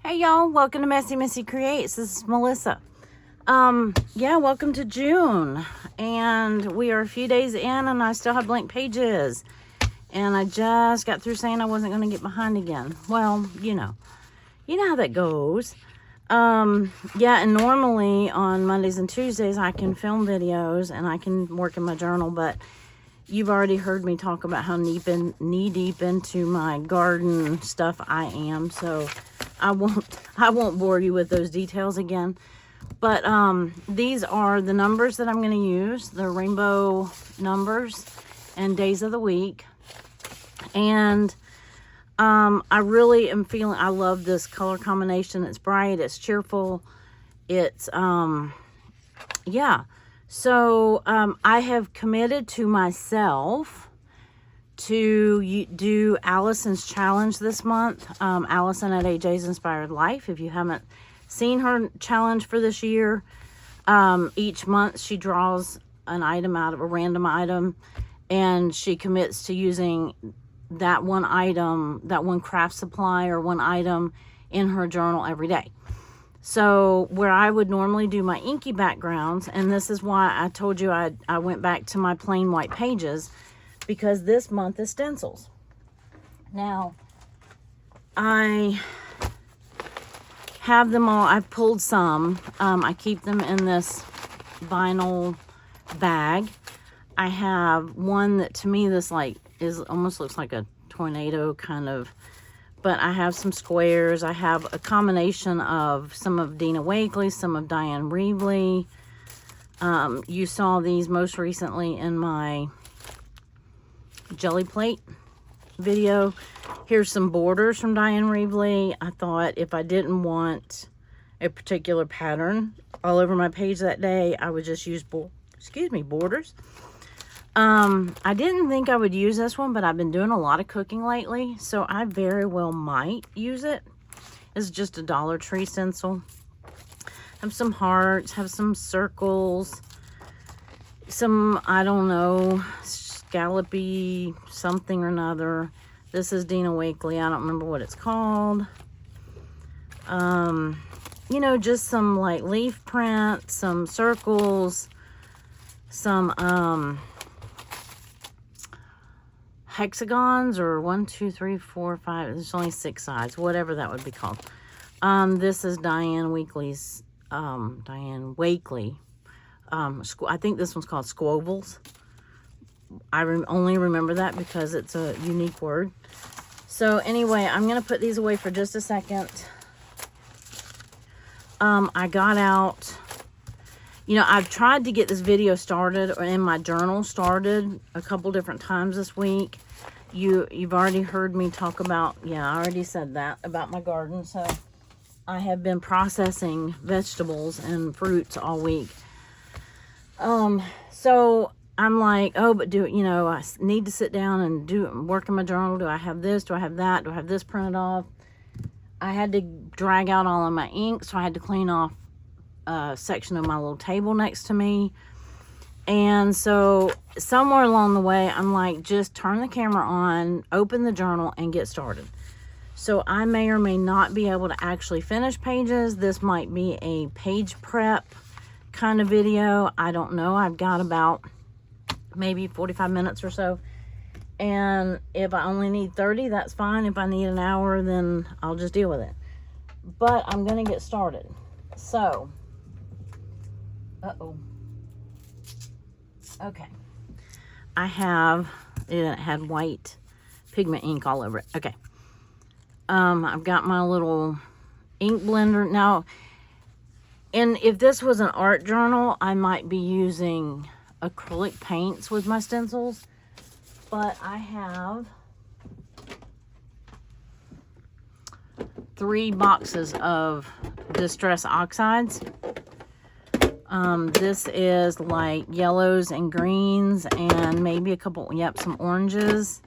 Hey y'all, welcome to Messy Missy Creates. This is Melissa. Yeah, welcome to June. And we are a few days in and I still have blank pages. And I just got through saying I wasn't going to get behind again. Well, you know how that goes. Yeah, and normally on Mondays and Tuesdays I can film videos and I can work in my journal, but you've already heard me talk about how knee deep into my garden stuff I am, so I won't bore you with those details again. But these are the numbers that I'm going to use, the rainbow numbers and days of the week. And I really am feeling, I love this color combination. It's bright, it's cheerful, it's yeah. So I have committed to myself to do Allison's challenge this month. Allison at AJ's Inspired Life. If you haven't seen her challenge for this year, each month she draws an item out of a random item, and she commits to using that one item, that one craft supply or one item in her journal every day. So where I would normally do my inky backgrounds, and this is why I told you I went back to my plain white pages, because this month is stencils. Now, I have them all, I've pulled some. I keep them in this vinyl bag. I have one that to me this almost looks like a tornado kind of, but I have some squares. I have a combination of some of Dina Wakley, some of Diane Reevely. You saw these most recently in my jelly plate video. Here's some borders from Diane Reevely. I thought if I didn't want a particular pattern all over my page that day, I would just use borders. I didn't think I would use this one, but I've been doing a lot of cooking lately, so I very well might use it. It's just a Dollar Tree stencil. Have some hearts, have some circles, some, I don't know, scallopy something or another. This is Dina Wakley. I don't remember what it's called. You know, just some like leaf print, some circles, some hexagons, or 1, 2, 3, 4, 5. There's only 6 sides, whatever that would be called. This is Diane Wakley's, Diane Wakley. I think this one's called squovels. I only remember that because it's a unique word. So anyway, I'm going to put these away for just a second. I got out, you know, I've tried to get this video started or in my journal started a couple different times this week. You've already heard me talk about, yeah, I already said that about my garden. So I have been processing vegetables and fruits all week. So I'm like, oh, but I need to sit down and work in my journal. Do I have this? Do I have that? Do I have this printed off? I had to drag out all of my ink, so I had to clean off a section of my little table next to me. And so somewhere along the way, I'm like, just turn the camera on, open the journal, and get started. So I may or may not be able to actually finish pages. This might be a page prep kind of video. I don't know. I've got about maybe 45 minutes or so. And if I only need 30, that's fine. If I need an hour, then I'll just deal with it. But I'm going to get started. So, okay. It had white pigment ink all over it. Okay. I've got my little ink blender. Now, and if this was an art journal, I might be using acrylic paints with my stencils. But I have 3 boxes of Distress Oxides. This is like yellows and greens and maybe a couple, some oranges.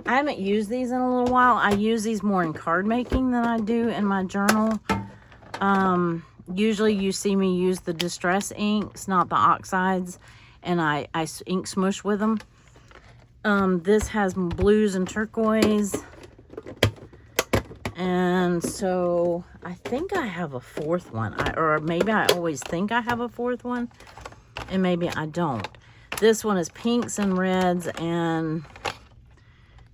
I haven't used these in a little while. I use these more in card making than I do in my journal. Usually you see me use the Distress inks, not the oxides, and I ink smush with them. This has blues and turquoise. And so I think I have a fourth one. Or maybe I always think I have a fourth one. And maybe I don't. This one is pinks and reds. And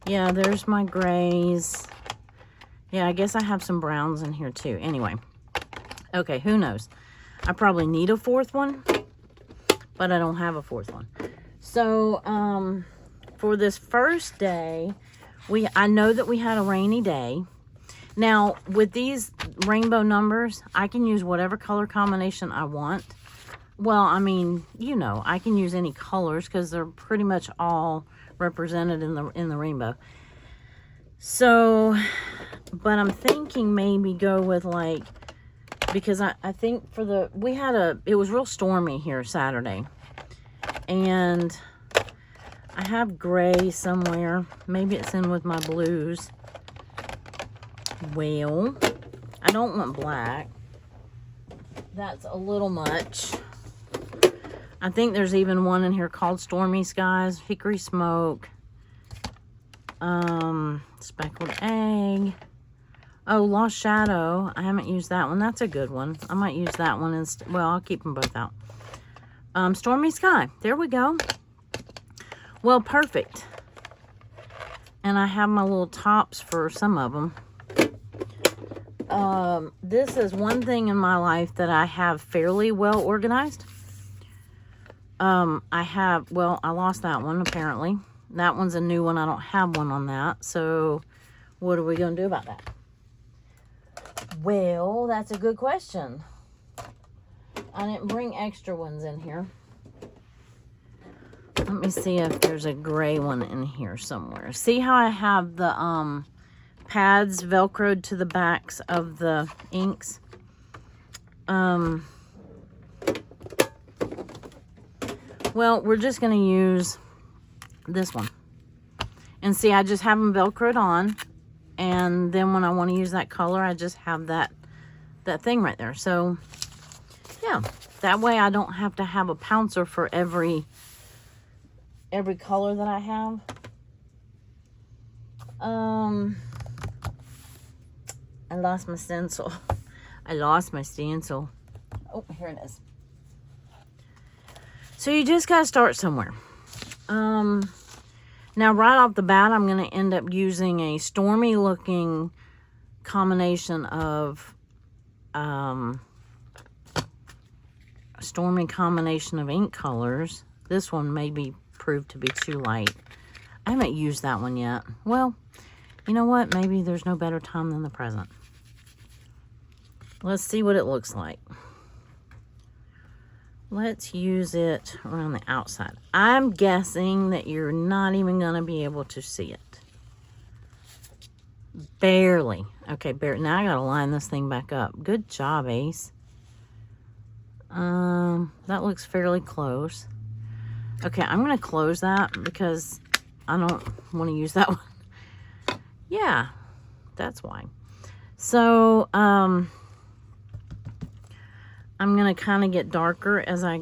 yeah, there's my grays. Yeah, I guess I have some browns in here too. Anyway. Okay, who knows? I probably need a fourth one. But I don't have a fourth one. So, for this first day, I know that we had a rainy day. Now, with these rainbow numbers, I can use whatever color combination I want. Well, I mean, you know, I can use any colors because they're pretty much all represented in the rainbow. So, but I'm thinking maybe go with like, because I think it was real stormy here Saturday. And I have gray somewhere. Maybe it's in with my blues. Well, I don't want black. That's a little much. I think there's even one in here called Stormy Skies, Hickory Smoke, Speckled Egg. Oh, Lost Shadow. I haven't used that one. That's a good one. I might use that one instead. Well, I'll keep them both out. Stormy Sky. There we go. Well, perfect. And I have my little tops for some of them. This is one thing in my life that I have fairly well organized. I lost that one apparently. That one's a new one. I don't have one on that. So what are we going to do about that? Well, that's a good question. I didn't bring extra ones in here. Let me see if there's a gray one in here somewhere. See how I have the pads velcroed to the backs of the inks? Well, we're just going to use this one. And see, I just have them velcroed on. And then when I want to use that color, I just have that thing right there. So, yeah. That way I don't have to have a pouncer for every color that I have. I lost my stencil. Oh, here it is. So you just got to start somewhere. Now right off the bat, I'm going to end up using a stormy looking combination of ink colors. This one may be proved to be too light. I haven't used that one yet. Well, you know what? Maybe there's no better time than the present. Let's see what it looks like. Let's use it around the outside. I'm guessing that you're not even going to be able to see it. Barely. Okay, barely. Now I got to line this thing back up. Good job, Ace. That looks fairly close. Okay, I'm going to close that because I don't want to use that one. Yeah, that's why. So, I'm going to kind of get darker as I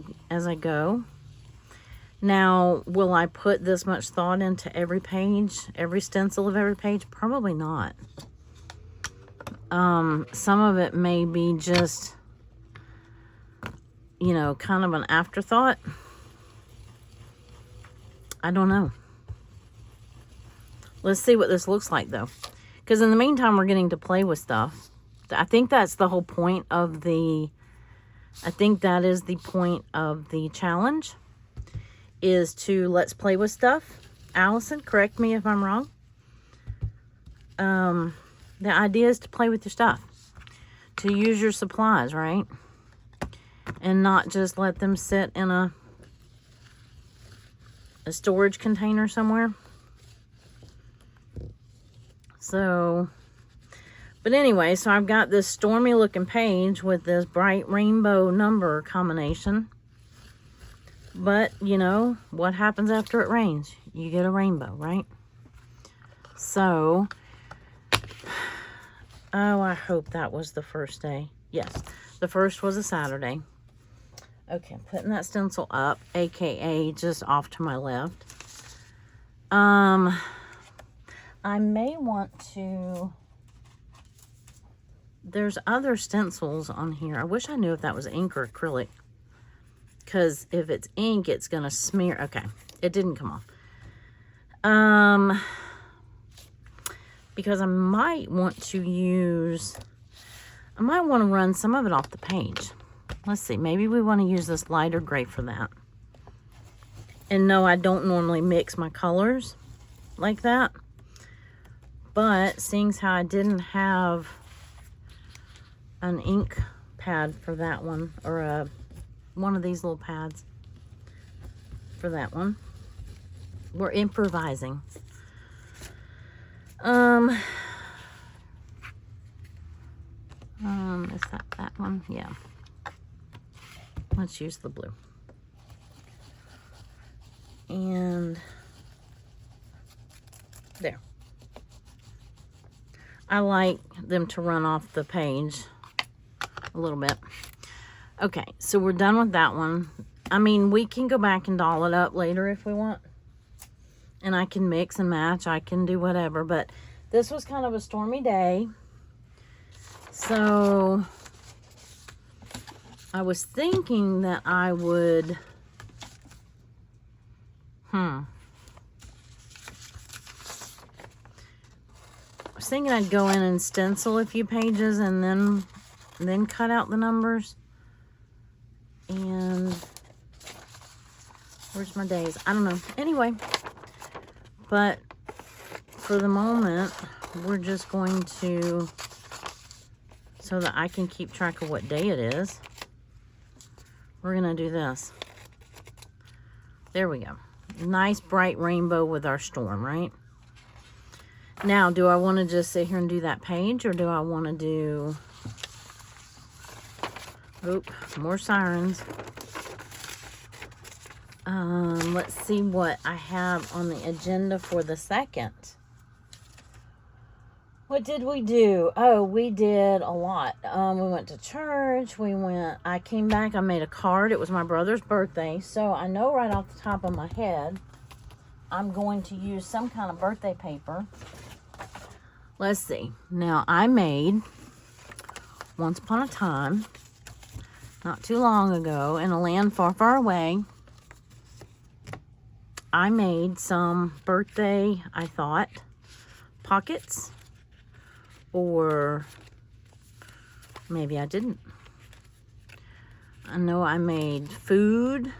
go. Now, will I put this much thought into every page, every stencil of every page? Probably not. Some of it may be just, you know, kind of an afterthought. I don't know. Let's see what this looks like, though. Because in the meantime, we're getting to play with stuff. I think that's the whole point of the... I think that is the point of the challenge, is to let's play with stuff. Allison, correct me if I'm wrong. The idea is to play with your stuff, to use your supplies, right? And not just let them sit in a storage container somewhere. So... But anyway, so I've got this stormy looking page with this bright rainbow number combination. But, you know, what happens after it rains? You get a rainbow, right? So, oh, I hope that was the first day. Yes, the first was a Saturday. Okay, I'm putting that stencil up, aka just off to my left. I may want to... there's other stencils on here. I wish I knew if that was ink or acrylic. Because if it's ink, it's going to smear. Okay, it didn't come off. Because I might want to use... I might want to run some of it off the page. Let's see. Maybe we want to use this lighter gray for that. And no, I don't normally mix my colors like that. But seeing how I didn't have an ink pad for that one, or one of these little pads for that one, we're improvising. Is that one? Yeah. Let's use the blue. And there. I like them to run off the page a little bit. Okay, so we're done with that one. I mean, we can go back and doll it up later if we want. And I can mix and match. I can do whatever. But this was kind of a stormy day. So I was thinking that I would... I was thinking I'd go in and stencil a few pages and then cut out the numbers. And where's my days? I don't know. Anyway, but for the moment, we're just going to, so that I can keep track of what day it is, we're going to do this. There we go. Nice bright rainbow with our storm, right? Now, do I want to just sit here and do that page, or do I want to do... Oop, more sirens. Let's see what I have on the agenda for the 2nd. What did we do? Oh, we did a lot. We went to church. I came back. I made a card. It was my brother's birthday. So I know right off the top of my head, I'm going to use some kind of birthday paper. Let's see. Now, I made, once upon a time, not too long ago, in a land far, far away, I made some birthday, I thought, pockets. Or maybe I didn't. I know I made food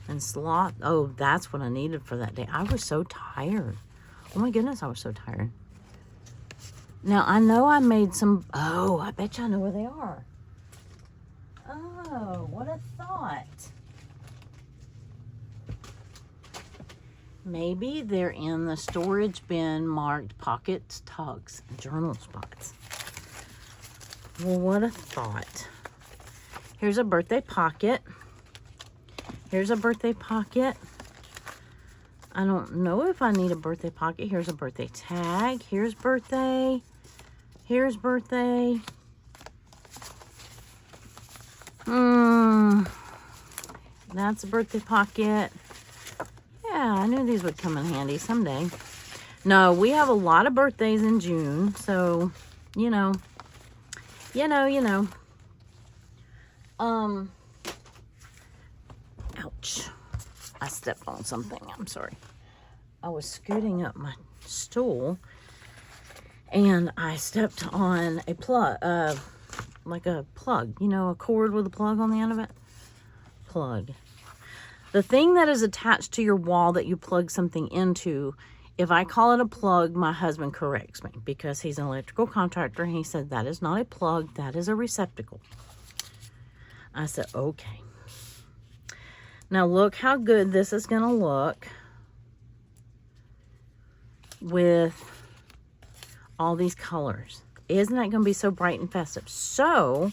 and sloth. Oh, that's what I needed for that day. I was so tired. Oh my goodness, I was so tired. Now, I know I made some... Oh, I bet you I know where they are. Oh, what a thought. Maybe they're in the storage bin marked pockets, tugs, and journal spots. Well, what a thought. Here's a birthday pocket. Here's a birthday pocket. I don't know if I need a birthday pocket. Here's a birthday tag. Here's birthday. Here's birthday. That's a birthday pocket. Yeah, I knew these would come in handy someday. No, we have a lot of birthdays in June, so, you know. Ouch. I stepped on something. I'm sorry. I was scooting up my stool, and I stepped on a plug, like a plug, you know, a cord with a plug on the end of it. Plug. The thing that is attached to your wall that you plug something into, if I call it a plug, my husband corrects me because he's an electrical contractor, and he said, that is not a plug, that is a receptacle. I said, okay. Now look how good this is going to look with all these colors. Isn't that going to be so bright and festive? So,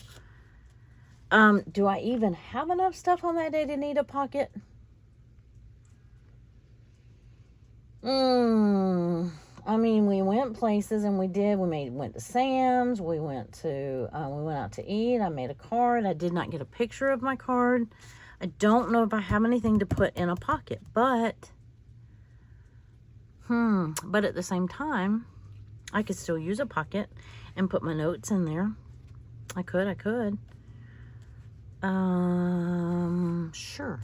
do I even have enough stuff on that day to need a pocket? I mean, we went places and we went to Sam's, we went out to eat, I made a card, I did not get a picture of my card. I don't know if I have anything to put in a pocket, but at the same time, I could still use a pocket and put my notes in there. I could. Sure.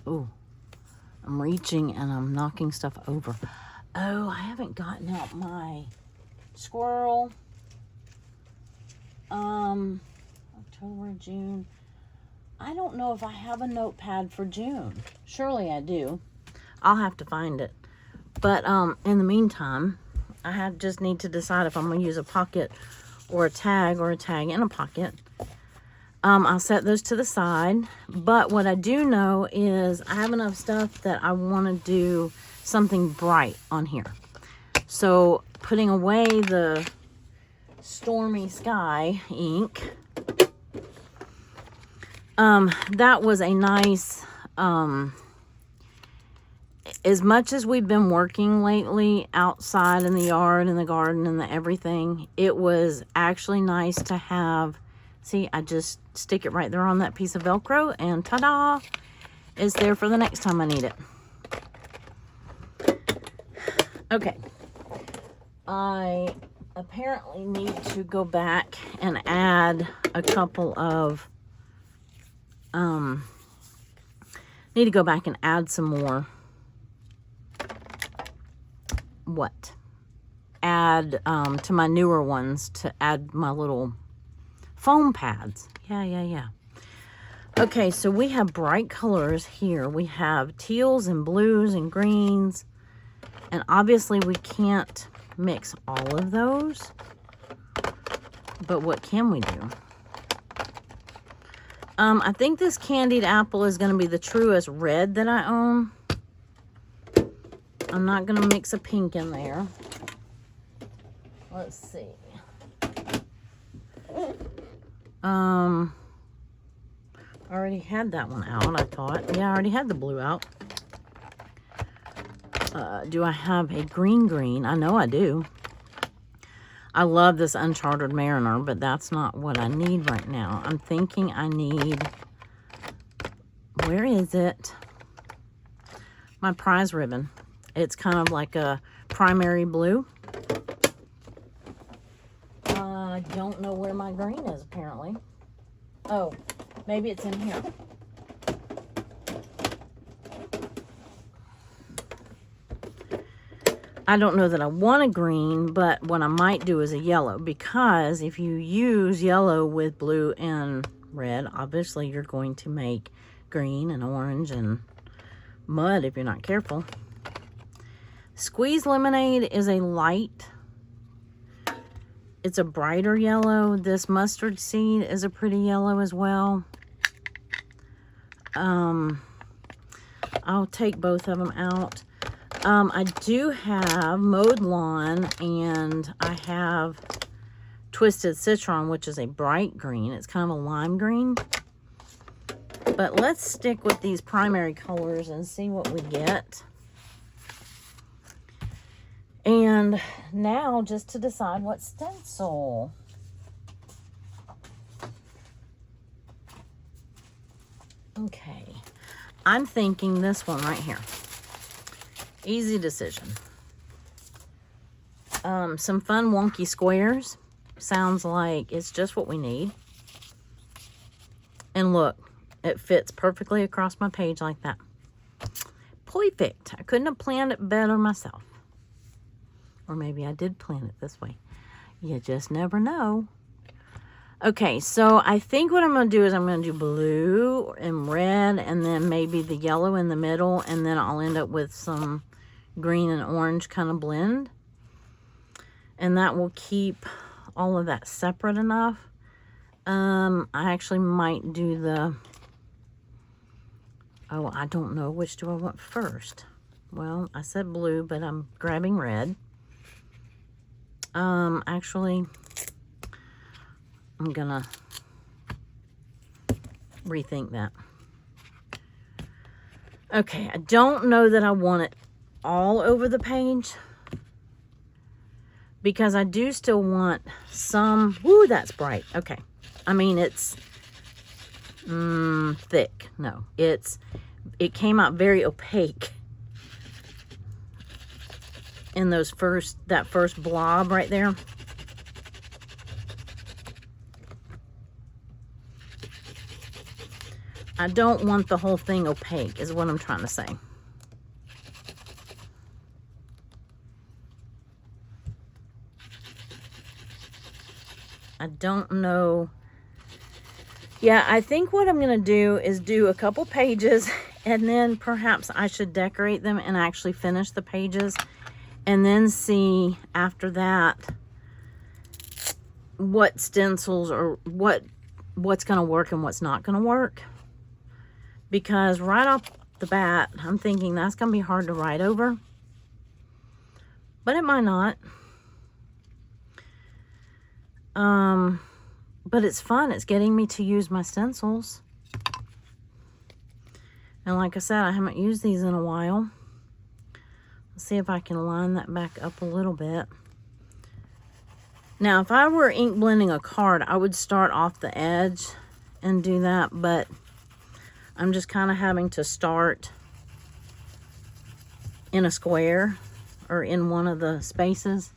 Ooh, I'm reaching and I'm knocking stuff over. Oh, I haven't gotten out my squirrel. October, June. I don't know if I have a notepad for June. Surely I do. I'll have to find it. But in the meantime, I just need to decide if I'm going to use a pocket or a tag in a pocket. I'll set those to the side. But what I do know is I have enough stuff that I want to do something bright on here. So putting away the Stormy Sky ink, that was a nice, as much as we've been working lately outside in the yard and the garden and the everything, it was actually nice to have, see, I just stick it right there on that piece of Velcro and ta-da, it's there for the next time I need it. Okay, I apparently need to go back and add a couple of, need to go back and add some more, add to my newer ones, to add my little foam pads. Yeah. Okay, so we have bright colors here. We have teals and blues and greens. And obviously we can't mix all of those. But what can we do? I think this candied apple is going to be the truest red that I own. I'm not going to mix a pink in there. Let's see. I already had that one out, I thought. Yeah, I already had the blue out. Do I have a green? I know I do. I love this Uncharted Mariner, but that's not what I need right now. I'm thinking I need, where is it? My prize ribbon. It's kind of like a primary blue. I don't know where my green is, apparently. Oh, maybe it's in here. I don't know that I want a green, but what I might do is a yellow, because if you use yellow with blue and red, obviously you're going to make green and orange and mud if you're not careful. Squeeze Lemonade is a light. It's a brighter yellow. This Mustard Seed is a pretty yellow as well. I'll take both of them out. I do have Mowed Lawn, and I have Twisted Citron, which is a bright green. It's kind of a lime green. But let's stick with these primary colors and see what we get. And now, just to decide what stencil. Okay. I'm thinking this one right here. Easy decision. Some fun wonky squares. Sounds like it's just what we need. And look, it fits perfectly across my page like that. Perfect. I couldn't have planned it better myself. Or maybe I did plan it this way. You just never know. Okay, so I think what I'm going to do is I'm going to do blue and red, and then maybe the yellow in the middle, and then I'll end up with some green and orange kind of blend. And that will keep all of that separate enough. I actually might do the, oh, I don't know, which do I want first? Well, I said blue, but I'm grabbing red. Actually, I'm gonna rethink that. Okay, I don't know that I want it all over the page, because I do still want some, woo, that's bright. Okay, I mean, it's thick. No, it came out very opaque. in that first blob right there. I don't want the whole thing opaque, is what I'm trying to say. I don't know. Yeah, I think what I'm going to do is do a couple pages, and then perhaps I should decorate them and actually finish the pages, and then see after that what stencils or what's going to work and what's not going to work. Because right off the bat, I'm thinking that's going to be hard to write over. But it might not. But it's fun. It's getting me to use my stencils. And like I said, I haven't used these in a while. Let's see if I can line that back up a little bit. Now, if I were ink blending a card, I would start off the edge and do that, but I'm just kind of having to start in a square or in one of the spaces.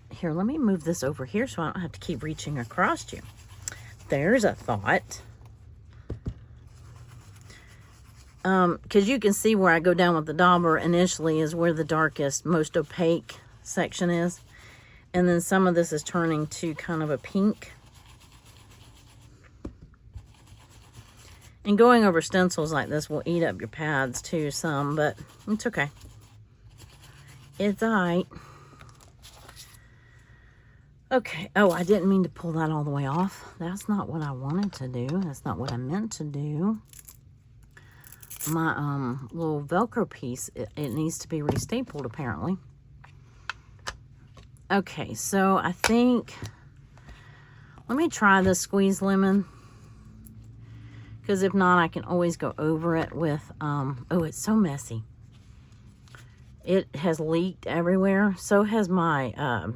Here, let me move this over here so I don't have to keep reaching across you. There's a thought. Because you can see where I go down with the dauber initially is where the darkest, most opaque section is. And then some of this is turning to kind of a pink. And going over stencils like this will eat up your pads too some, but it's okay. It's all right. Okay. Oh, I didn't mean to pull that all the way off. That's not what I wanted to do. That's not what I meant to do. My little Velcro piece, it needs to be restapled apparently. Okay, so I think, let me try this squeeze lemon. Because if not, I can always go over it with, oh, it's so messy. It has leaked everywhere. So has my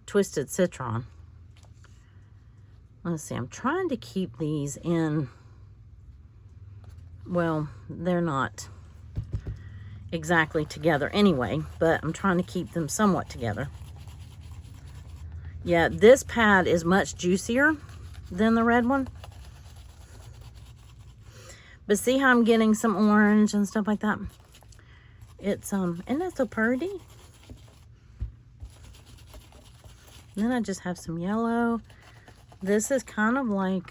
Twisted Citron. Let's see, I'm trying to keep these in, well, they're not exactly together anyway, but I'm trying to keep them somewhat together. Yeah, this pad is much juicier than the red one. But see how I'm getting some orange and stuff like that? It's, isn't that so pretty? And then I just have some yellow. This is kind of like,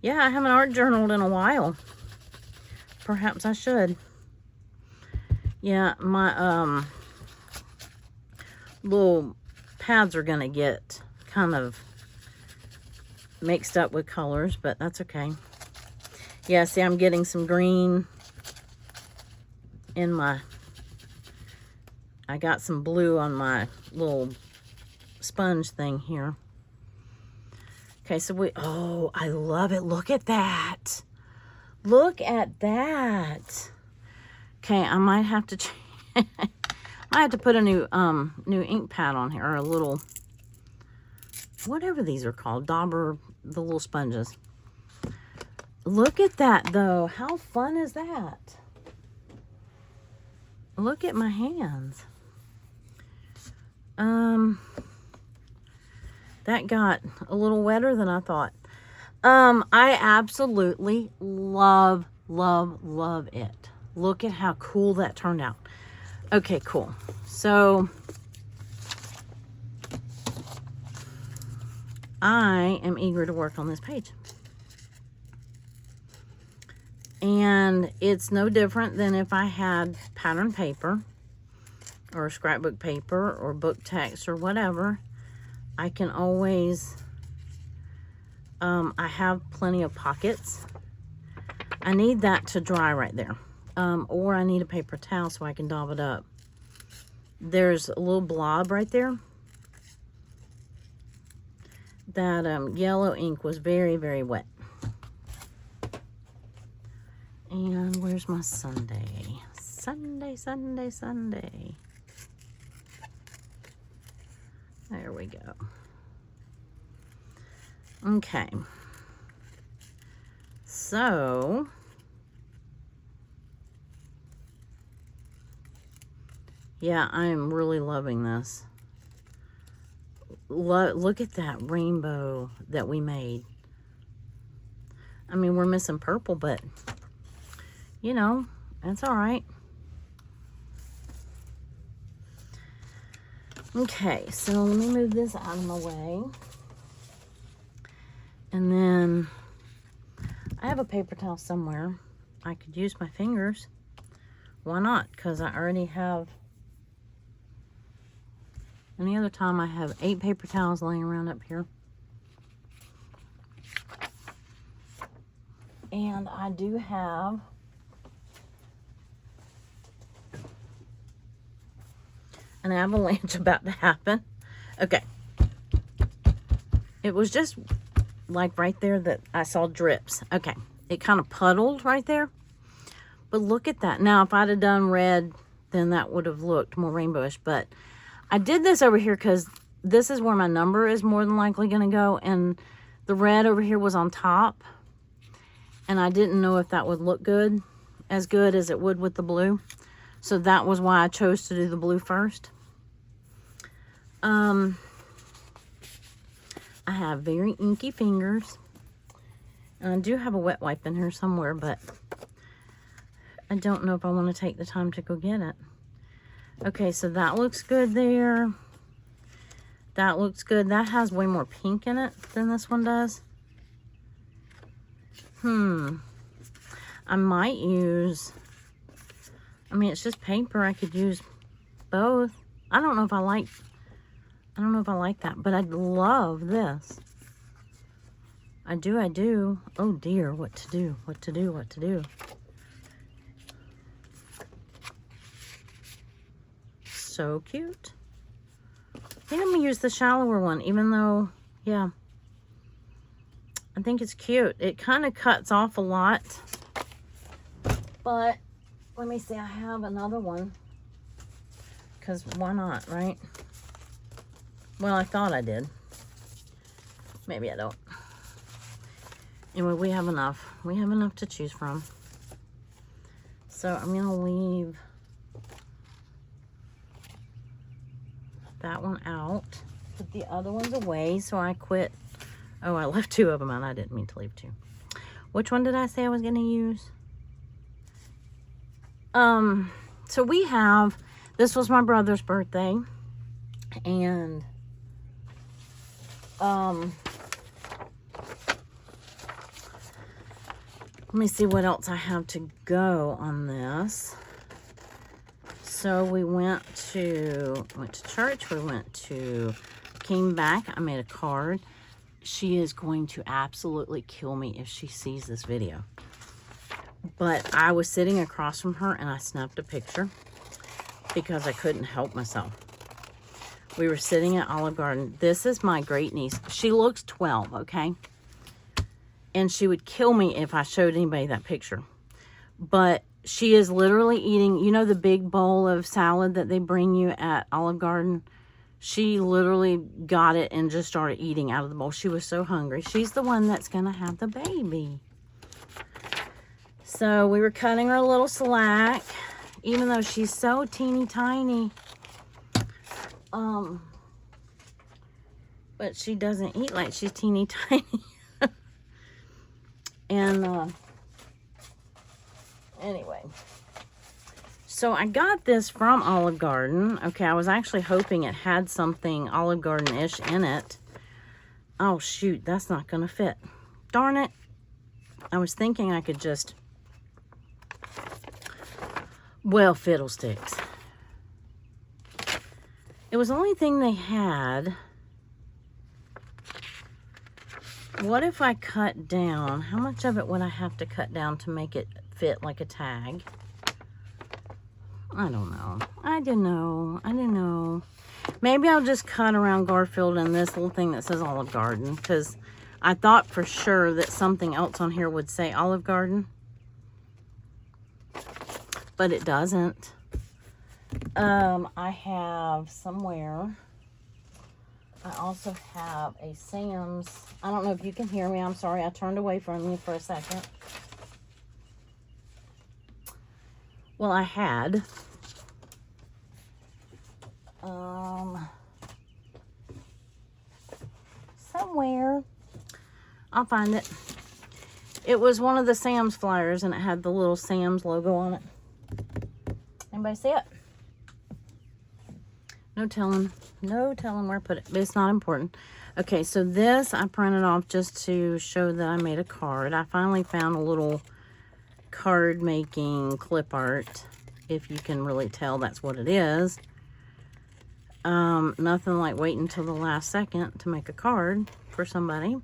yeah, I haven't art journaled in a while. Perhaps I should. Yeah, my, little pads are gonna get kind of mixed up with colors, but that's okay. Yeah, see, I'm getting some green in my, I got some blue on my little sponge thing here. Okay, so oh, I love it. Look at that. Look at that. Okay, I might have to, I have to put a new ink pad on here, or a little, whatever these are called, dauber, the little sponges. Look at that, though. How fun is that? Look at my hands. That got a little wetter than I thought. I absolutely love, love, love it. Look at how cool that turned out. Okay, cool. So, I am eager to work on this page. And it's no different than if I had pattern paper or scrapbook paper or book text or whatever. I can always, I have plenty of pockets. I need that to dry right there. Or I need a paper towel so I can daub it up. There's a little blob right there. That yellow ink was very, very wet. And where's my Sunday? Sunday, Sunday, Sunday. There we go. Okay. So, Yeah, I am really loving this. Look at that rainbow that we made. I mean, we're missing purple, but, you know, that's all right. Okay, so let me move this out of my way. And then I have a paper towel somewhere. I could use my fingers. Why not? Because I already have... Any other time I have 8 paper towels laying around up here. And I do have an avalanche about to happen. Okay. It was just like right there that I saw drips. Okay. It kind of puddled right there. But look at that. Now, if I'd have done red, then that would have looked more rainbowish. But I did this over here because this is where my number is more than likely going to go. And the red over here was on top. And I didn't know if that would look good as it would with the blue. So that was why I chose to do the blue first. I have very inky fingers. And I do have a wet wipe in here somewhere, but I don't know if I want to take the time to go get it. Okay, so that looks good there. That looks good. That has way more pink in it than this one does. I might use... I mean, it's just paper. I could use both. I don't know if I like that, but I love this. I do. Oh dear, what to do. So cute. I think I'm gonna use the shallower one, even though, yeah, I think it's cute. It kind of cuts off a lot, but let me see, I have another one, because why not, right? Well, I thought I did. Maybe I don't. Anyway, we have enough. We have enough to choose from. So I'm going to leave that one out. Put the other ones away so I quit. Oh, I left 2 of them out. I didn't mean to leave 2. Which one did I say I was going to use? So we have, this was my brother's birthday. And, let me see what else I have to go on this. So we went to church. Came back. I made a card. She is going to absolutely kill me if she sees this video. But I was sitting across from her and I snapped a picture because I couldn't help myself. We were sitting at Olive Garden. This is my great niece. She looks 12, okay? And she would kill me if I showed anybody that picture. But she is literally eating, you know the big bowl of salad that they bring you at Olive Garden? She literally got it and just started eating out of the bowl. She was so hungry. She's the one that's going to have the baby. So we were cutting her a little slack, even though she's so teeny tiny. But she doesn't eat like she's teeny tiny. And, anyway. So I got this from Olive Garden. Okay, I was actually hoping it had something Olive Garden-ish in it. Oh, shoot, that's not going to fit. Darn it. I was thinking I could just... Well, fiddlesticks. It was the only thing they had. What if I cut down? How much of it would I have to cut down to make it fit like a tag? I don't know. I didn't know. Maybe I'll just cut around Garfield and this little thing that says Olive Garden, because I thought for sure that something else on here would say Olive Garden. But it doesn't. I have somewhere, I also have a Sam's. I don't know if you can hear me. I'm sorry. I turned away from you for a second. Well, I had Somewhere. I'll find it. It was one of the Sam's flyers, and it had the little Sam's logo on it. Anybody see it? No telling where I put it, but it's not important. Okay, so this I printed off just to show that I made a card. I finally found a little card making clip art, if you can really tell that's what it is. Nothing like waiting until the last second to make a card for somebody,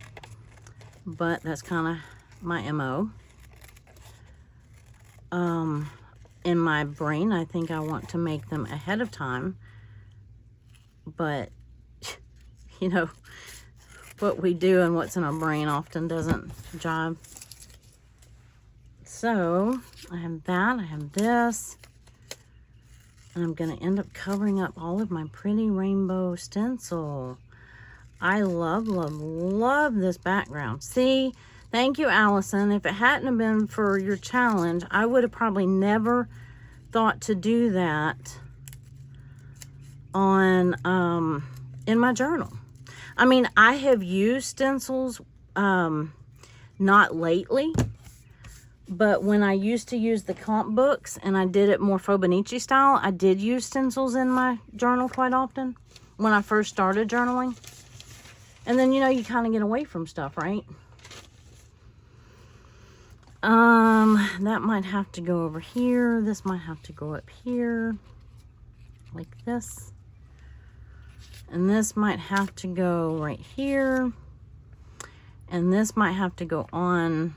but that's kind of my MO. In my brain, I think I want to make them ahead of time, but you know, what we do and what's in our brain often doesn't jive. So I have that, I have this, and I'm going to end up covering up all of my pretty rainbow stencil. I love, love, love this background. See, thank you, Allison. If it hadn't have been for your challenge, I would have probably never thought to do that on in my journal. I mean, I have used stencils, not lately, but when I used to use the comp books and I did it more Fobonichi style, I did use stencils in my journal quite often when I first started journaling. And then, you know, you kind of get away from stuff, right? That might have to go over here. This might have to go up here, like this. And this might have to go right here. And this might have to go on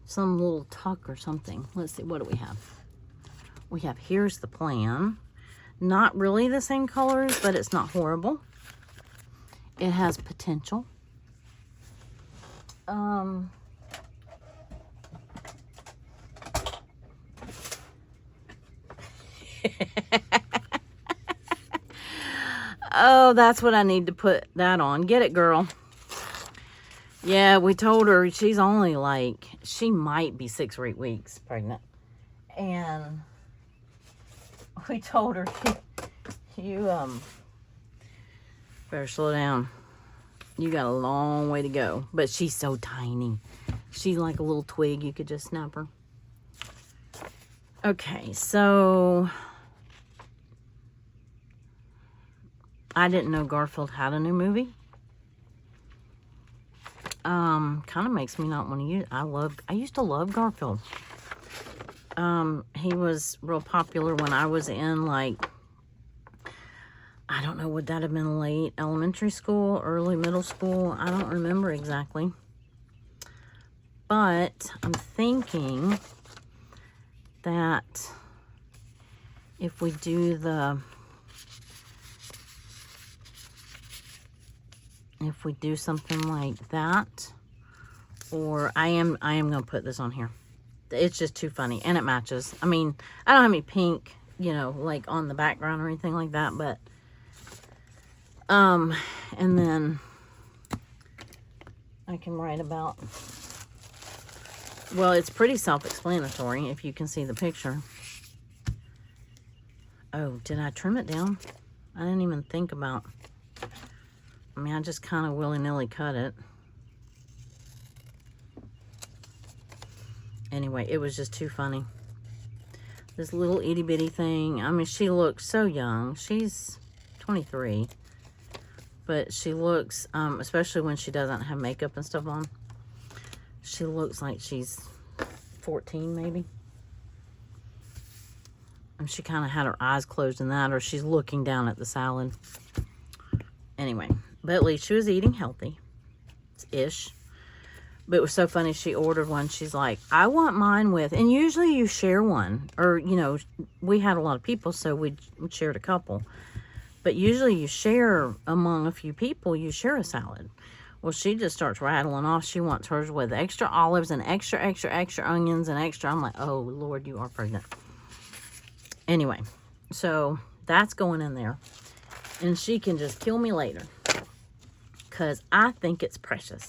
some little tuck or something. Let's see, what do we have? We have, here's the plan. Not really the same colors, but it's not horrible. It has potential. Oh, that's what I need to put that on. Get it, girl. Yeah, we told her she's only like, she might be 6 or 8 weeks pregnant. And we told her, you better slow down. You got a long way to go. But she's so tiny. She's like a little twig. You could just snap her. Okay, so I didn't know Garfield had a new movie. Kind of makes me not want to use. I used to love Garfield. He was real popular when I was in, like, I don't know, would that have been late elementary school, early middle school? I don't remember exactly. But I'm thinking that if we do something like that, or I am going to put this on here. It's just too funny, and it matches. I mean, I don't have any pink, you know, like on the background or anything like that, but and then I can write about, well, it's pretty self-explanatory if you can see the picture. Oh, did I trim it down? I didn't even think about, I mean, I just kind of willy-nilly cut it. Anyway, it was just too funny. This little itty-bitty thing. I mean, she looks so young. She's 23. But she looks, especially when she doesn't have makeup and stuff on, she looks like she's 14 maybe. And she kind of had her eyes closed in that, or she's looking down at the salad. Anyway, but at least she was eating healthy-ish. But it was so funny, she ordered one. She's like, I want mine with, and usually you share one. Or, you know, we had a lot of people, so we shared a couple. But usually you share among a few people, you share a salad. Well, she just starts rattling off. She wants hers with extra olives and extra onions and extra. I'm like, oh, Lord, you are pregnant. Anyway, so that's going in there. And she can just kill me later, because I think it's precious.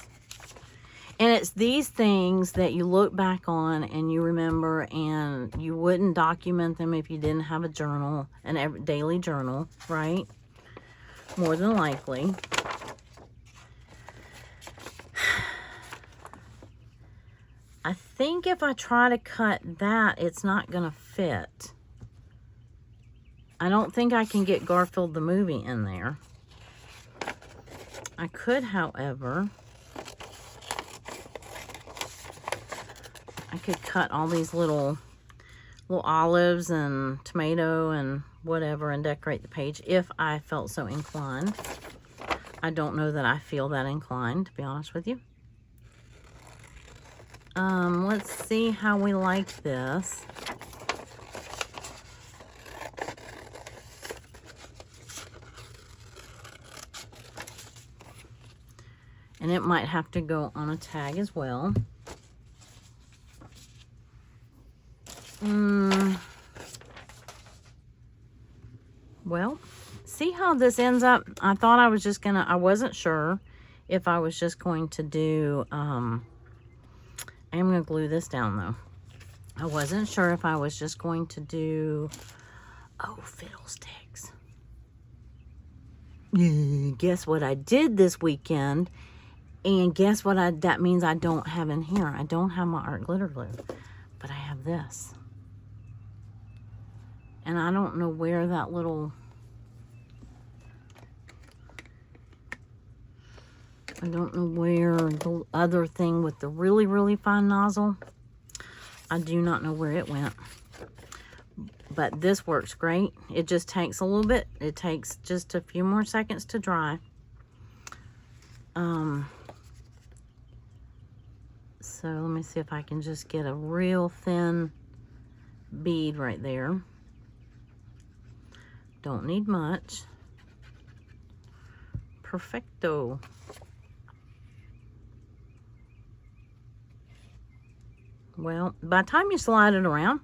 And it's these things that you look back on and you remember, and you wouldn't document them if you didn't have a journal, an daily journal, right? More than likely. I think if I try to cut that, it's not going to fit. I don't think I can get Garfield the movie in there. I could, however, I could cut all these little olives and tomato and whatever and decorate the page if I felt so inclined. I don't know that I feel that inclined, to be honest with you. Let's see how we like this. And it might have to go on a tag as well. Well, see how this ends up? I thought I was just gonna, I wasn't sure if I was just going to do, I'm gonna glue this down though. I wasn't sure if I was just going to do, oh, fiddlesticks. Guess what I did this weekend? And guess what that means I don't have in here? I don't have my art glitter glue, but I have this. And I don't know where that little, I don't know where the other thing with the really, really fine nozzle, I do not know where it went. But this works great. It just takes a little bit. It takes just a few more seconds to dry. So let me see if I can just get a real thin bead right there. Don't need much. Perfecto. Well, by the time you slide it around,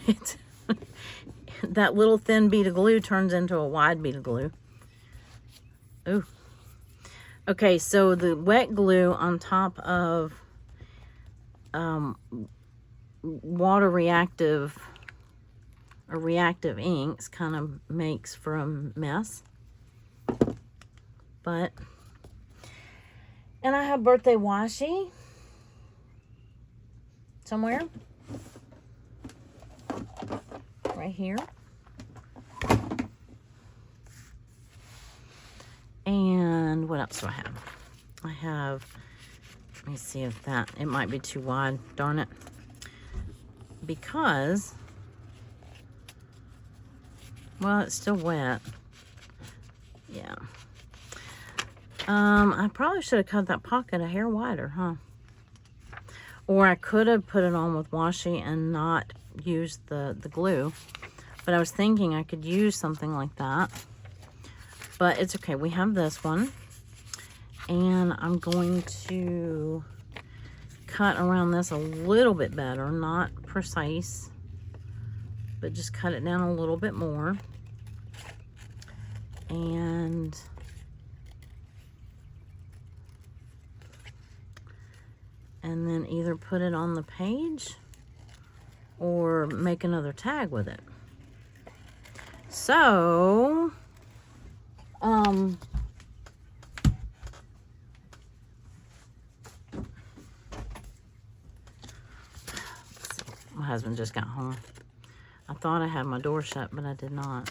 it's that little thin bead of glue turns into a wide bead of glue. Ooh. Okay, so the wet glue on top of water reactive or reactive inks kind of makes for a mess. But, and I have birthday washi somewhere right here. And what else do I have? I have, let me see if that, it might be too wide, darn it. Because, well, it's still wet. Yeah. I probably should have cut that pocket a hair wider, huh? Or I could have put it on with washi and not used the glue. But I was thinking I could use something like that. But it's okay. We have this one. And I'm going to cut around this a little bit better. Not precise. But just cut it down a little bit more. And then either put it on the page or make another tag with it. So, my husband just got home. I thought I had my door shut, but I did not.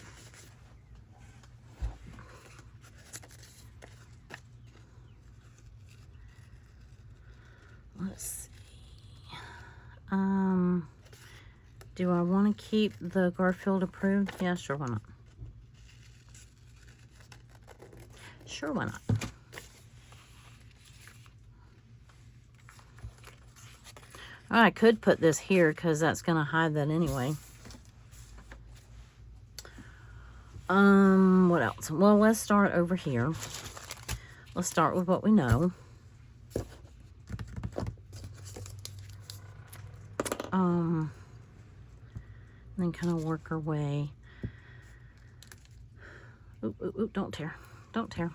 Let's see. Do I want to keep the Garfield approved? Yeah, sure, why not? Sure, why not? I could put this here because that's going to hide that anyway. What else? Well, let's start over here. Let's start with what we know. Then kind of work our way. Oop, oop, oop, don't tear. Don't tear.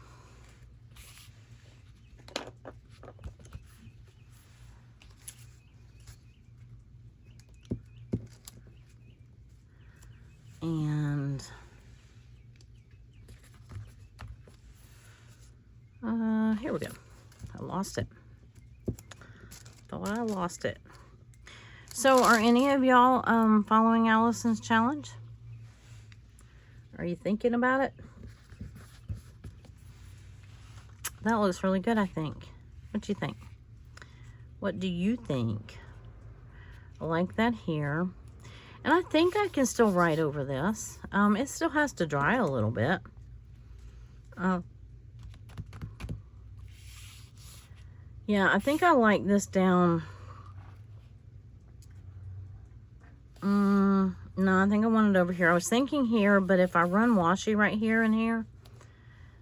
Here we go. I lost it. Thought I lost it. So are any of y'all following Allison's challenge? Are you thinking about it? That looks really good, I think. What do you think? What do you think? I like that here. And I think I can still write over this. It still has to dry a little bit. Yeah, I think I like this down. No, I think I want it over here. I was thinking here, but if I run washi right here and here,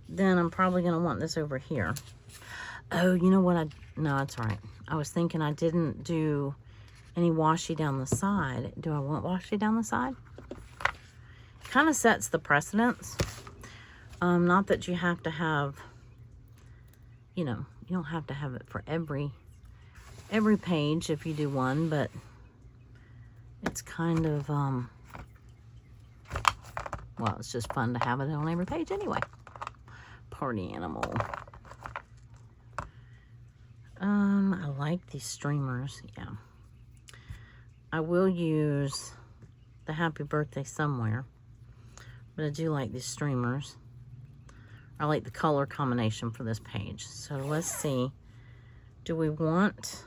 then I'm probably going to want this over here. Oh, you know what? No, that's right. I was thinking I didn't do any washi down the side. Do I want washi down the side? Kind of sets the precedence. Not that you have to have, you know, you don't have to have it for every page if you do one, but it's kind of, well, it's just fun to have it on every page anyway. Party animal. I like these streamers, yeah. I will use the happy birthday somewhere, but I do like these streamers. I like the color combination for this page. So let's see. Do we want...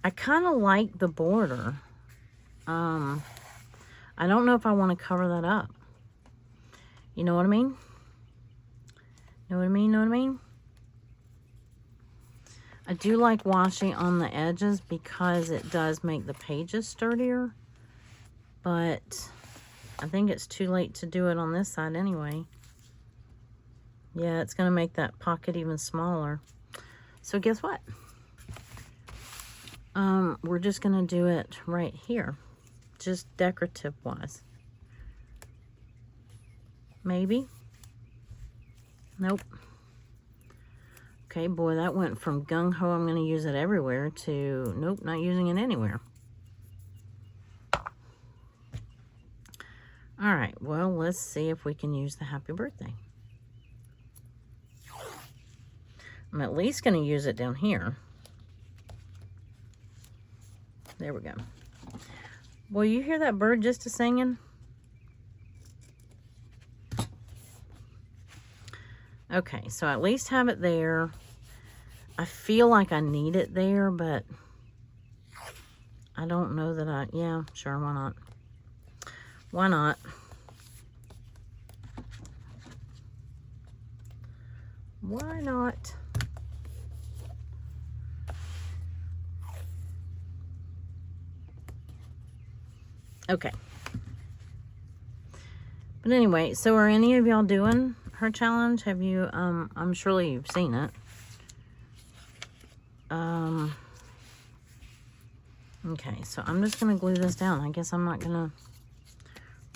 I kind of like the border. I don't know if I want to cover that up. You know what I mean? Know what I mean? Know what I mean? I do like washi on the edges because it does make the pages sturdier. But I think it's too late to do it on this side anyway. Yeah, it's going to make that pocket even smaller. So guess what? We're just going to do it right here. Just decorative wise. Maybe. Nope. Okay, boy, that went from gung-ho, I'm going to use it everywhere, to nope, not using it anywhere. All right, well, let's see if we can use the happy birthday. I'm at least going to use it down here. There we go. Well, you hear that bird just a-singing? Okay, so at least have it there. I feel like I need it there, but I don't know that I... Yeah, sure, why not? Why not? Why not? Okay. But anyway, so are any of y'all doing her challenge? Have you, I'm surely you've seen it. Okay, so I'm just going to glue this down. I guess I'm not going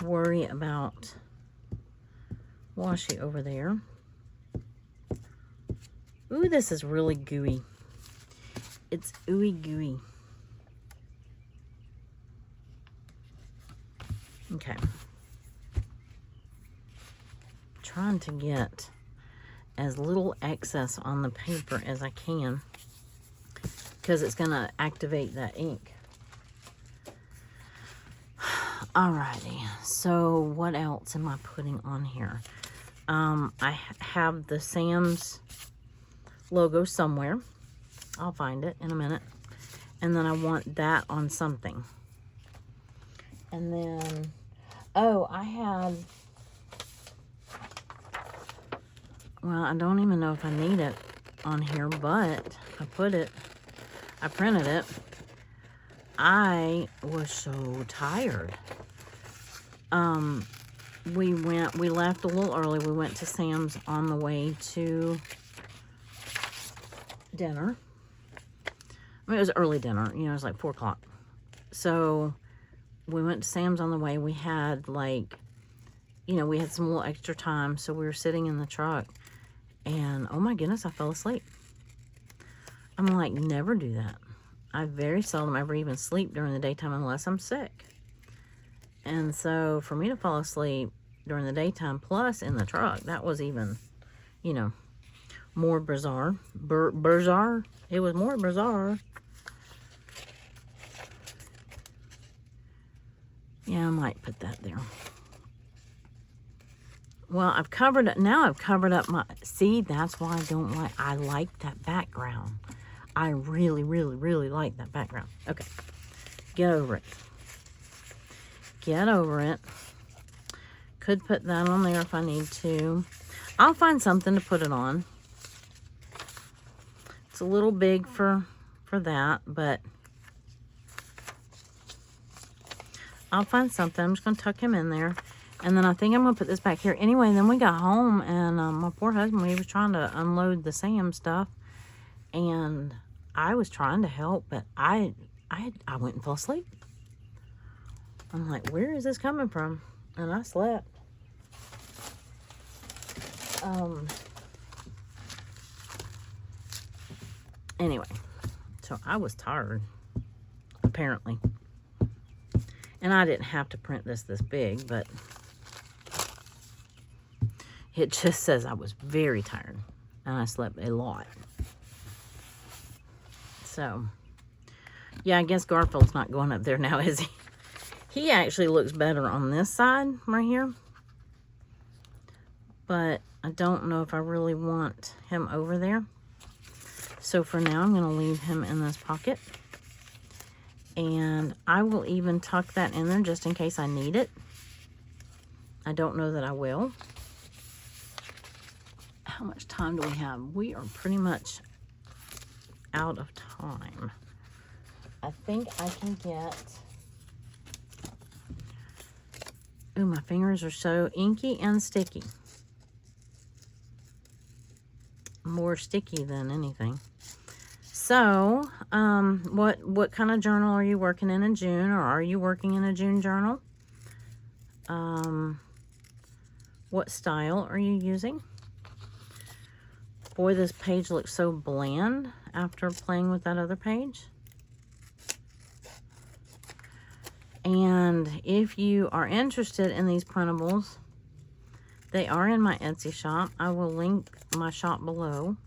to worry about washi over there. Ooh, this is really gooey. It's ooey gooey. Okay. Trying to get as little excess on the paper as I can because it's going to activate that ink. Alrighty, so what else am I putting on here? I have the Sam's logo somewhere. I'll find it in a minute. And then I want that on something. And then, oh, I had, well, I don't even know if I need it on here, but I printed it. I was so tired. We left a little early. We went to Sam's on the way to dinner. I mean, it was early dinner, you know, it was like 4 o'clock. So we went to Sam's on the way. We had like, you know, we had some little extra time. So we were sitting in the truck and oh my goodness, I fell asleep. I'm like, never do that. I very seldom ever even sleep during the daytime unless I'm sick. And so for me to fall asleep during the daytime plus in the truck, that was even, you know, More bizarre. Bizarre. It was more bizarre. Yeah, I might put that there. Well, I've covered it. Now I've covered up my... See, that's why I don't like... I like that background. I really, really, really like that background. Okay. Get over it. Get over it. Could put that on there if I need to. I'll find something to put it on. It's a little big for that, but I'll find something. I'm just going to tuck him in there. And then I think I'm going to put this back here. Anyway, then we got home, and my poor husband, he was trying to unload the Sam stuff. And I was trying to help, but I went and fell asleep. I'm like, where is this coming from? And I slept. Anyway, so I was tired, apparently. And I didn't have to print this big, but it just says I was very tired and I slept a lot. So, yeah, I guess Garfield's not going up there now, is he? He actually looks better on this side right here. But I don't know if I really want him over there. So for now, I'm going to leave him in this pocket. And I will even tuck that in there just in case I need it. I don't know that I will. How much time do we have? We are pretty much out of time. I think I can get... Ooh, my fingers are so inky and sticky. More sticky than anything. So, what kind of journal are you working in June, or are you working in a June journal? What style are you using? Boy, this page looks so bland after playing with that other page. And if you are interested in these printables, they are in my Etsy shop. I will link my shop below.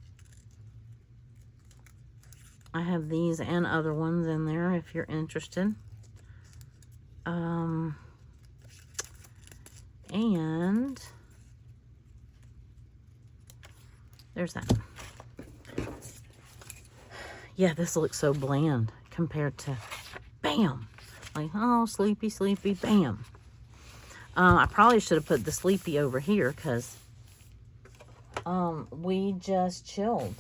I have these and other ones in there if you're interested. And there's that. Yeah, this looks so bland compared to bam. Like, oh, sleepy, sleepy, bam. I probably should have put the sleepy over here because we just chilled.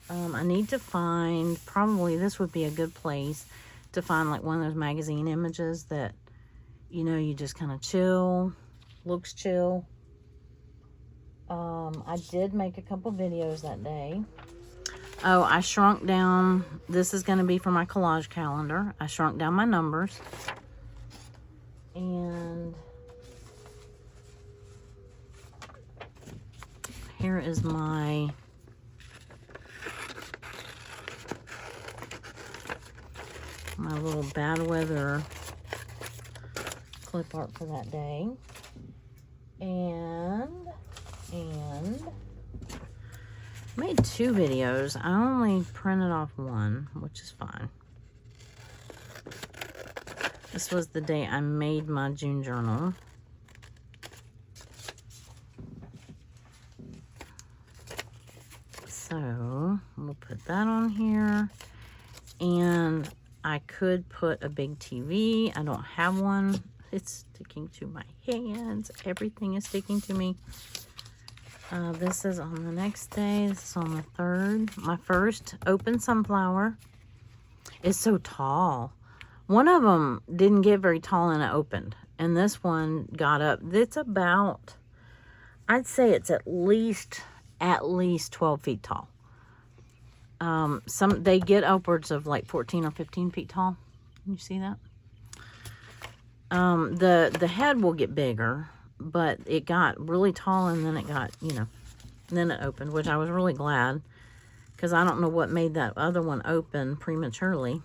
I need to find, probably this would be a good place to find like one of those magazine images that, you know, you just kind of chill, looks chill. I did make a couple videos that day. Oh, I shrunk down, this is going to be for my collage calendar. I shrunk down my numbers. And here is my little bad weather clip art for that day. And made 2 videos. I only printed off one, which is fine. This was the day I made my June journal. So we'll put that on here. And I could put a big TV. I don't have one. It's sticking to my hands. Everything is sticking to me. This is on the next day. This is on the 3rd. My first open sunflower is so tall. One of them didn't get very tall and it opened. And this one got up. It's about, I'd say it's at least 12 feet tall. They get upwards of like 14 or 15 feet tall. Can you see that? The head will get bigger, but it got really tall and then it got, you know, then it opened, which I was really glad because I don't know what made that other one open prematurely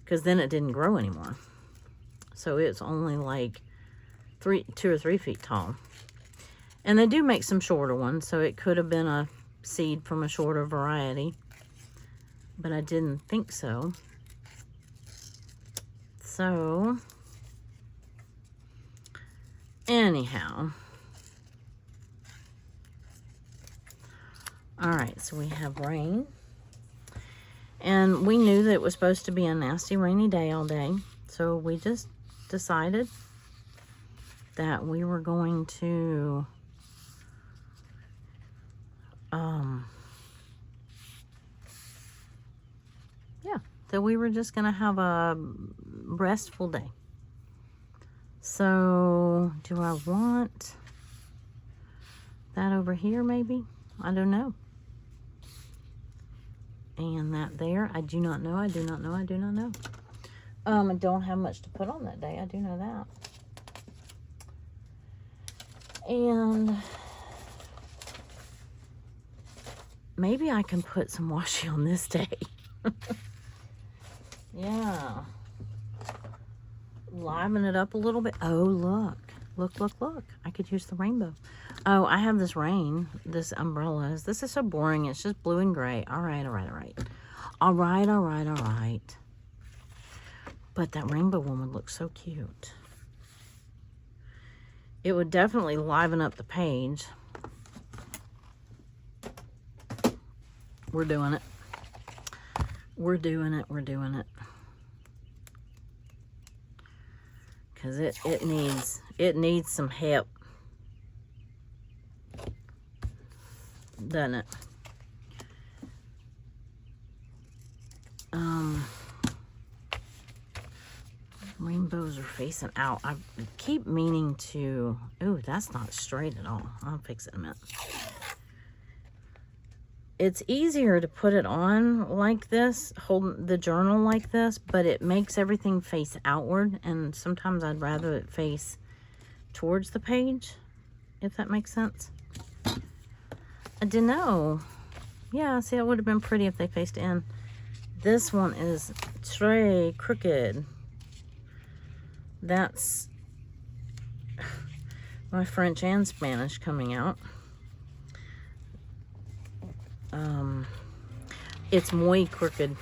because then it didn't grow anymore. So it's only like 2 or 3 feet tall. And they do make some shorter ones, so it could have been a seed from a shorter variety, but I didn't think so. So, anyhow. All right, so we have rain. And we knew that it was supposed to be a nasty rainy day all day. So we just decided that we were going to that we were just gonna have a restful day. So do I want that over here maybe? I don't know. And that there, I do not know, I do not know, I do not know. I don't have much to put on that day, I do know that. And maybe I can put some washi on this day. Yeah. Liven it up a little bit. Oh, look. Look, look, look. I could use the rainbow. Oh, I have this rain, this umbrellas. This is so boring. It's just blue and gray. All right, all right, all right. All right, all right, all right. But that rainbow one would look so cute. It would definitely liven up the page. We're doing it. We're doing it. We're doing it. Because it needs some help. Doesn't it? Rainbows are facing out. I keep meaning to... Ooh, that's not straight at all. I'll fix it in a minute. It's easier to put it on like this, hold the journal like this, but it makes everything face outward, and sometimes I'd rather it face towards the page, if that makes sense. I don't know. Yeah, see, it would have been pretty if they faced in. This one is très crooked. That's my French and Spanish coming out. It's muy crooked.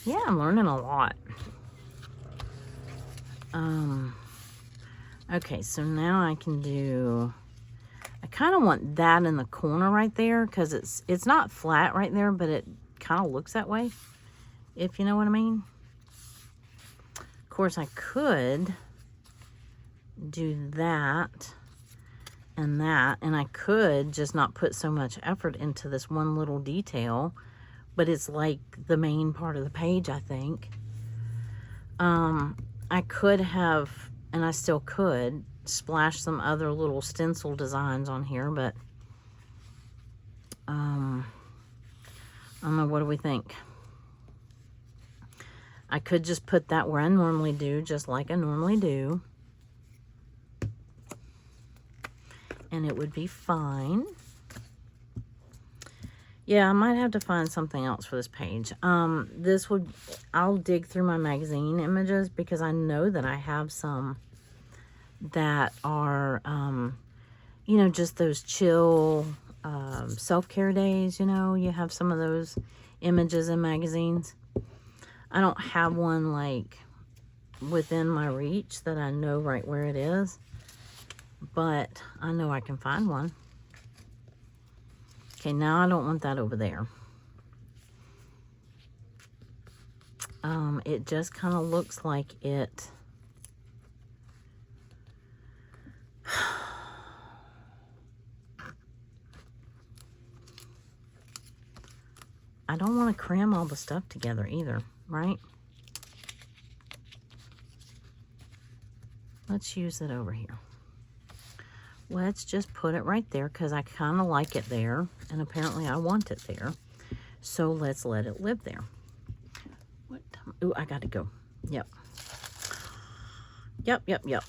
Yeah, I'm learning a lot. Okay, so now I can do... I kind of want that in the corner right there, because it's not flat right there, but it kind of looks that way, if you know what I mean. Of course, I could do that and that, and I could just not put so much effort into this one little detail, but it's like the main part of the page, I think. I could have, and I still could, splash some other little stencil designs on here, but I don't know, what do we think? I could just put that where I normally do, just like I normally do. And it would be fine. Yeah, I might have to find something else for this page. I'll dig through my magazine images, because I know that I have some that are, you know, just those chill self-care days, you know. You have some of those images in magazines. I don't have one, like, within my reach that I know right where it is. But I know I can find one. Okay, now I don't want that over there. It just kind of looks like it. I don't want to cram all the stuff together either, right? Let's use it over here. Let's just put it right there, because I kind of like it there, and apparently I want it there. So let's let it live there. What time? Ooh, I got to go. Yep. Yep.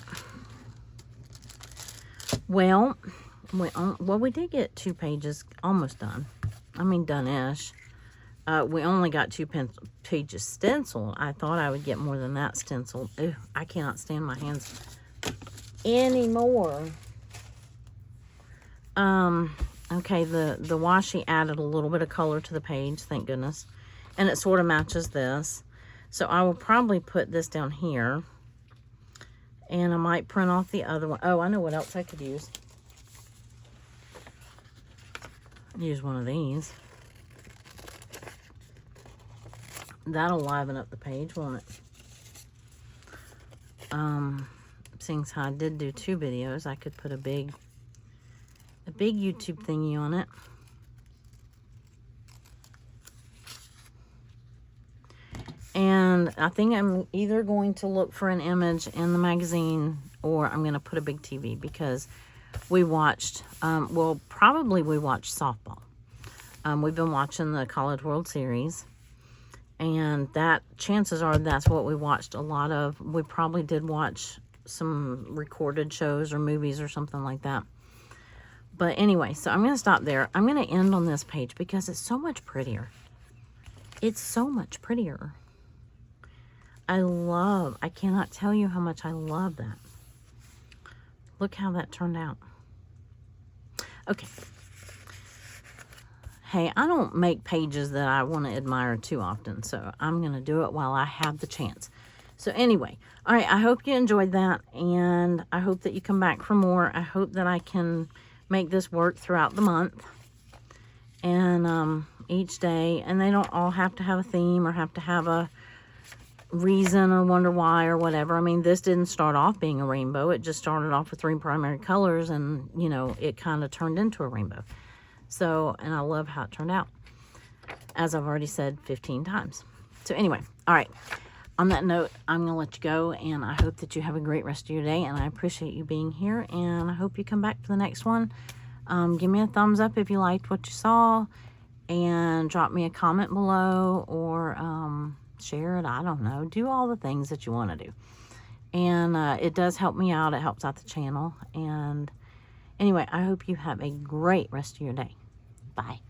Well, we did get 2 pages almost done. I mean, done-ish. We only got 2 pages stenciled. I thought I would get more than that stenciled. Ooh, I cannot stand my hands anymore. Okay, the washi added a little bit of color to the page, thank goodness. And it sort of matches this. So I will probably put this down here. And I might print off the other one. Oh, I know what else I could use. Use one of these. That'll liven up the page, won't it? Seeing as how I did do 2 videos, I could put a big YouTube thingy on it. And I think I'm either going to look for an image in the magazine or I'm going to put a big TV, because we watched, well, probably we watched softball. We've been watching the College World Series, and that, chances are that's what we watched a lot of. We probably did watch some recorded shows or movies or something like that. But anyway, so I'm going to stop there. I'm going to end on this page because it's so much prettier. It's so much prettier. I cannot tell you how much I love that. Look how that turned out. Okay. Hey, I don't make pages that I want to admire too often, so I'm going to do it while I have the chance. So anyway, all right, I hope you enjoyed that, and I hope that you come back for more. I hope that I can make this work throughout the month and each day, and they don't all have to have a theme or have to have a reason or wonder why or whatever. I mean, this didn't start off being a rainbow. It just started off with 3 primary colors, and you know, it kind of turned into a rainbow. So, and I love how it turned out, as I've already said 15 times. So anyway, all right, on that note, I'm gonna let you go, and I hope that you have a great rest of your day, and I appreciate you being here, and I hope you come back for the next one. Give me a thumbs up if you liked what you saw, and drop me a comment below, or share it. I don't know. Do all the things that you want to do. And it does help me out. It helps out the channel. And anyway, I hope you have a great rest of your day. Bye.